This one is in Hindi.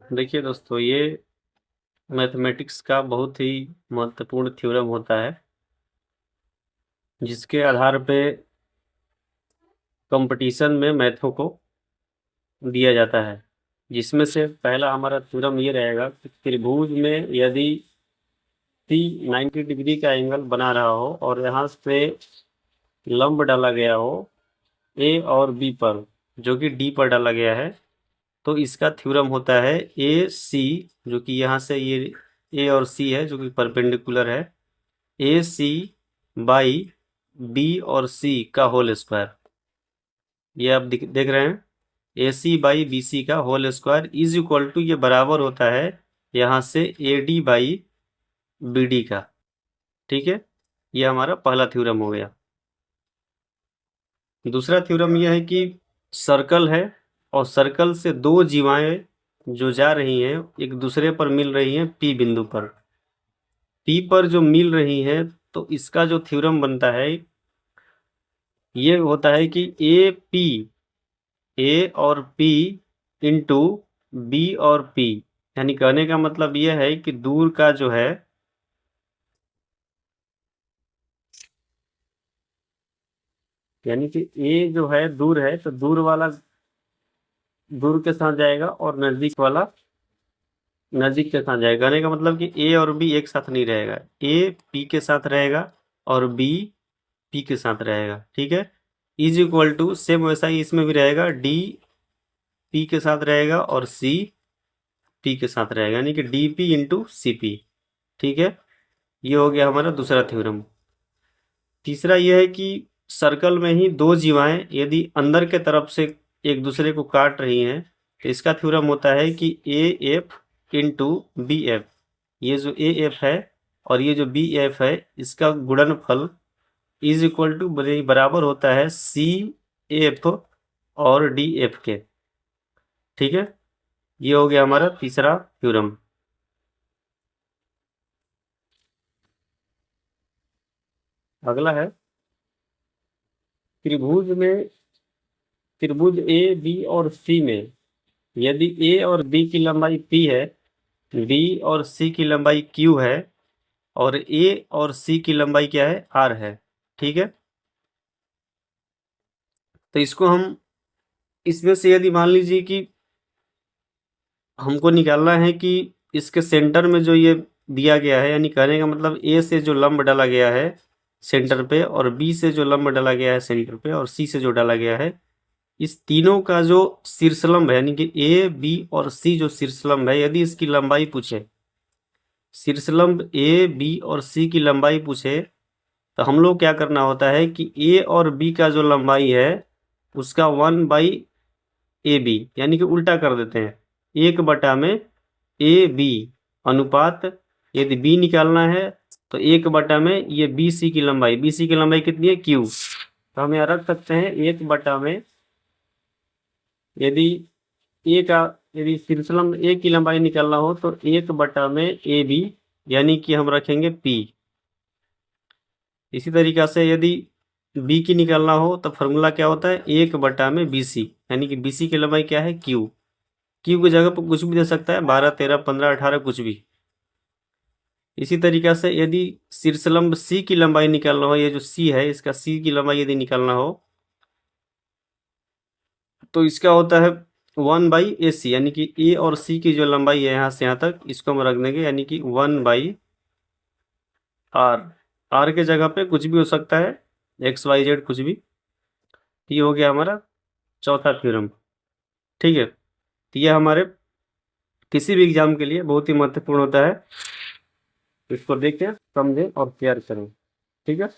देखिए दोस्तों, ये मैथमेटिक्स का बहुत ही महत्वपूर्ण थ्योरम होता है, जिसके आधार पे कंपटीशन में मैथों को दिया जाता है। जिसमें से पहला हमारा थ्योरम ये रहेगा कि त्रिभुज में यदि सी 90 डिग्री का एंगल बना रहा हो और यहाँ से लंब डाला गया हो ए और बी पर, जो कि डी पर डाला गया है, तो इसका थ्योरम होता है ए सी, जो कि यहाँ से ये ए और सी है जो कि परपेंडिकुलर है, ए सी बाई बी और सी का होल स्क्वायर। ये आप देख रहे हैं, ए सी बाई बी सी का whole square is equal to, ये बराबर होता है यहाँ से A D by B D का। ठीक है, ये हमारा पहला थ्योरम हो गया। दूसरा थ्योरम यह है कि सर्कल है और सर्कल से दो जीवाएं जो जा रही हैं एक दूसरे पर मिल रही हैं पी बिंदु पर। पी पर जो मिल रही हैं, तो इसका जो थ्योरम बनता है ये होता है कि ए पी, ए और पी इंटू बी और पी, यानी कहने का मतलब यह है कि दूर का जो है यानी कि ए जो है दूर है, तो दूर वाला दूर के साथ जाएगा और नजदीक वाला नजदीक के साथ जाएगा। कहने का मतलब कि ए और बी एक साथ नहीं रहेगा, ए पी के साथ रहेगा और बी पी के साथ रहेगा। ठीक है, इज इक्वल टू सेम वैसा ही इसमें भी रहेगा, डी पी के साथ रहेगा और सी पी के साथ रहेगा, यानी कि D P into C P. ठीक है, ये हो गया हमारा दूसरा थ्योरम। तीसरा यह है कि सर्कल में ही दो जीवाएं यदि अंदर के तरफ से एक दूसरे को काट रही हैं, तो इसका थ्योरम होता है कि A F into B F. ये जो ए एफ है और ये जो बी एफ है, इसका गुणनफल इज इक्वल टू बराबर होता है सी एफ और डी एफ के। ठीक है, ये हो गया हमारा तीसरा थ्योरम। अगला है त्रिभुज में, त्रिभुज ए बी और सी में यदि ए और बी की लंबाई पी है, बी और सी की लंबाई क्यू है और ए और सी की लंबाई क्या है, आर है। ठीक है, तो इसको हम इसमें से यदि मान लीजिए कि हमको निकालना है कि इसके सेंटर में जो ये दिया गया है, यानी कहने का मतलब ए से जो लंब डाला गया है सेंटर पे और बी से जो लंब डाला गया है सेंटर पे और सी से जो डाला गया है, इस तीनों का जो शीर्षलंब है, यानी कि ए बी और सी जो शीर्षलंब है, यदि इसकी लंबाई पूछे, शीर्षलंब ए बी और सी की लंबाई पूछे, तो हम लोग क्या करना होता है कि ए और बी का जो लंबाई है उसका 1/, ए बी यानी कि उल्टा कर देते हैं, 1/में ए बी अनुपात, यदि बी निकालना है तो 1/में ये बी सी की लंबाई, बी सी की लंबाई कितनी है, क्यू। तो हम यहाँ रख सकते हैं 1/में, यदि ए का यदि शीर्षलंब ए की लंबाई निकालना हो तो 1/में ए बी, यानी कि हम रखेंगे पी। इसी तरीका से यदि बी की निकालना हो तो फॉर्मूला क्या होता है, 1/में बी सी, यानी कि बी सी की लंबाई क्या है, क्यू। क्यू की जगह पर कुछ भी दे सकता है, 12 13 15 18 कुछ भी। इसी तरीका से यदि शीर्षलंब सी की लंबाई निकालना हो, ये जो सी है इसका सी की लंबाई यदि निकालना हो तो इसका होता है 1/AC, यानी कि ए और सी की जो लंबाई है यहाँ से यहाँ तक, इसको हम रख देंगे, यानी कि 1/R। आर के जगह पे कुछ भी हो सकता है, XYZ कुछ भी। ये हो गया हमारा चौथा थ्योरम। ठीक है, तो ये हमारे किसी भी एग्जाम के लिए बहुत ही महत्वपूर्ण होता है, इसको देखें, समझें और तैयार करें। ठीक है।